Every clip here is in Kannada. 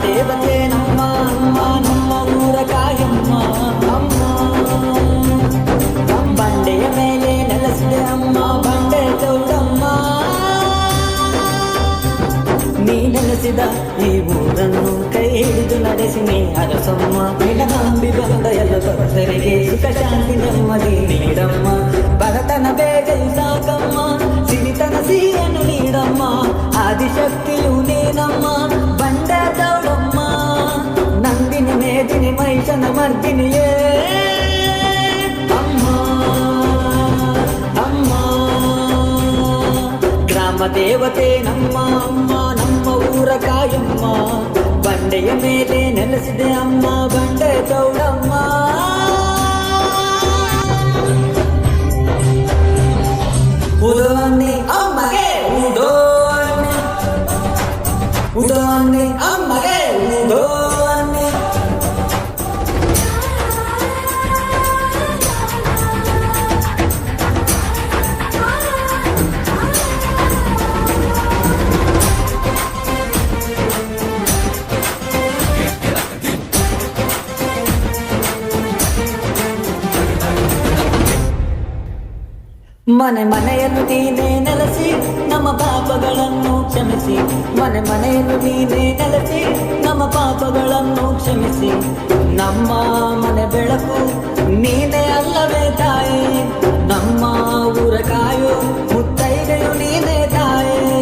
ದೇವತೆ ನಮ್ಮ ಅಮ್ಮ, ನಮ್ಮ ಊರ ಕಾಯಮ್ಮ ಅಮ್ಮ. ಬಂಡೆಯ ಮೇಲೆ ನೆಲೆಸಿದೆ ಅಮ್ಮ, ಬಂಡೆ ಚೌಡಮ್ಮ. ನೀ ನೆಲೆಸಿದ ಈ ಊರನ್ನು ಕೈ ಹಿಡಿದು ನಡೆಸಿ ನೀ ಅರಸಮ್ಮ. ನಿನ್ನ ನಂಬಿ ಬಂದ ಎಲ್ಲ ಭಕ್ತರಿಗೆ ಸುಖ ಶಾಂತಿ ನೆಮ್ಮದಿ ನೀಡಮ್ಮ. ಬಡತನ ಬೇಗ ಸಾಕಮ್ಮ, ಸಿರಿತನ ಸಿಹಿಯನ್ನು ನೀಡಮ್ಮ. ಆದಿಶಕ್ತಿಯು ನೀನಮ್ಮ, ಬಂಡೆ ಚೌಡಮ್ಮ. ನಂದಿನಿ ಮೇದಿನಿ ಮಹಿಷನ ಮರ್ದಿನಿಯೇ ಅಮ್ಮ ಅಮ್ಮ. ಗ್ರಾಮ ದೇವತೆ ನಮ್ಮ ಅಮ್ಮ, ನಮ್ಮ ಊರ ಕಾಯಮ್ಮ. ಬಂಡೆಯ ಮೇಲೆ ನೆಲೆಸಿದೆ ಅಮ್ಮ, ಬಂಡೆ ಚೌಡಮ್ಮ. ಉದೋನ್ನಿ ಅಮ್ಮಗೆ ಉದೋನ್ನಿ, ಉದೋನ್ನಿ ಅಮ್ಮಗೆ ಉದೋನ್ನಿ. ಮನೆ ಮನೆಯನ್ನು ನೀನೇ ನೆಲೆಸಿ ನಮ್ಮ ಪಾಪಗಳನ್ನು ಕ್ಷಮಿಸಿ. ಮನೆ ಮನೆಯನ್ನು ನೀನೇ ನೆಲೆಸಿ ನಮ್ಮ ಪಾಪಗಳನ್ನು ಕ್ಷಮಿಸಿ. ನಮ್ಮ ಮನೆ ಬೆಳಕು ನೀನೇ ಅಲ್ಲವೇ ತಾಯಿ, ನಮ್ಮ ಊರ ಕಾಯು ಮುತ್ತೈದೆಯು ನೀನೇ ತಾಯಿ.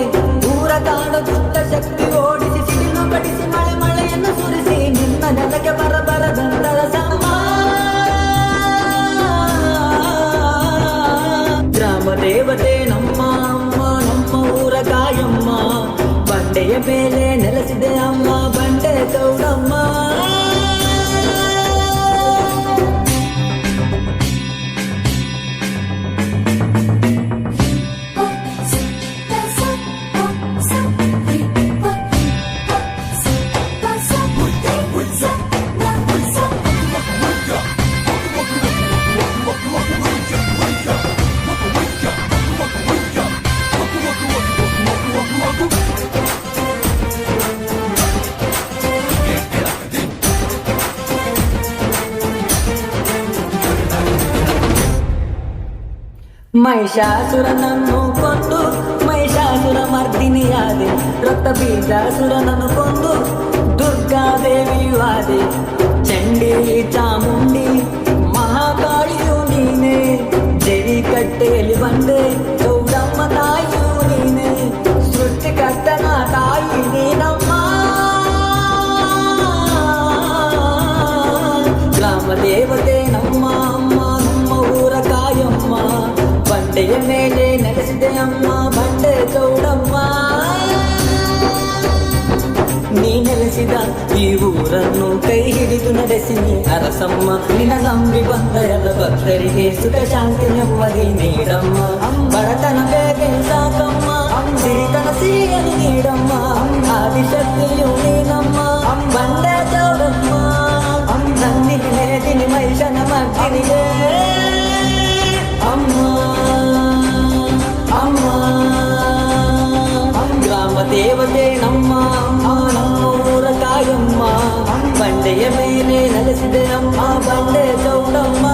ಊರ ಕಾಡು ದುಷ್ಟ ಶಕ್ತಿ ಓಡಿಸಿ, ಸಿಡಿಲು ಬಡಿಸಿ, ಮಳೆ ಮಳೆಯನ್ನು ಸುರಿಸಿ, ನಿನ್ನ ನೆಲಕ್ಕೆ ಬರಬರದಂತರ ಸಮ. ಗ್ರಾಮ ದೇವತೆ ನಮ್ಮ ಅಮ್ಮ, ನಮ್ಮ ಊರ ಕಾಯಮ್ಮ. ಬಂಡೆಯ ಮೇಲೆ ನೆಲೆಸಿದೆ ಅಮ್ಮ, ಬಂಡೆ ಚೌಡಮ್ಮ. ಮಹಿಷಾಸುರನನ್ನು ಕೊಂದು ಮಹಿಷಾಸುರ ಮರ್ದಿನಿಯಾದೆ. ರಕ್ತ ಬೀಜಾಸುರನನ್ನು ಕೊಂದು ದುರ್ಗಾದೇವಿಯು ಆದೆ. ಚಂಡಿ ಚಾಮುಂಡಿ ಮಹಾಕಾಳಿಯು ನೀನೆ, ದೇವಿ ಕಟ್ಟೆಯಲ್ಲಿ ಬಂದೆ ಚೌಡಮ್ಮ ತಾಯಿಯು ನೀನೆ. ಸೃಷ್ಟಿಕರ್ತನ ತಾಯಿ ನೀನಮ್ಮ. ಗ್ರಾಮ ದೇವತೆ ನಮ್ಮ ಅಮ್ಮ, ನಮ್ಮ ಊರ ಕಾಯಮ್ಮ. ಬಂಡೆಯ ಮೇಲೆ ನೆಲೆಸಿದೆ ಅಮ್ಮ, ಬಂಡೆ ಚೌಡಮ್ಮ. ನೀ ನೆಲೆಸಿದ ಈ ಊರನ್ನು ಕೈ ಹಿಡಿದು ನಡೆಸಿ ನೀ ಅರಸಮ್ಮ. ನಿನ್ನ ನಂಬಿ ಬಂದ ಎಲ್ಲ ಭಕ್ತರಿಗೆ ಸುಖ ಶಾಂತಿ ನೆಮ್ಮದಿ ನೀಡಮ್ಮ. ಬಡತನ ಬೇಗ ಸಾಕಮ್ಮ, ಸಿರಿತನ ಸಿಹಿಯನ್ನು ನೀಡಮ್ಮ. ಆದಿಶಕ್ತಿಯು ನೀನಮ್ಮ, ಬಂಡೆ ಚೌಡಮ್ಮ. ನಂದಿನಿ ಮೇದಿನಿ ಮಹಿಷನ ಮರ್ದಿನಿಯೇ ಅಮ್ಮ ಅಮ್ಮ. ಗ್ರಾಮ ದೇವತೆ ನಮ್ಮ ಅಮ್ಮ, ನಮ್ಮ ಊರ ಕಾಯಮ್ಮ. ಬಂಡೆಯ ಮೇಲೆ ನೆಲೆಸಿದೆ ಅಮ್ಮ, ಬಂಡೆ ಚೌಡಮ್ಮ.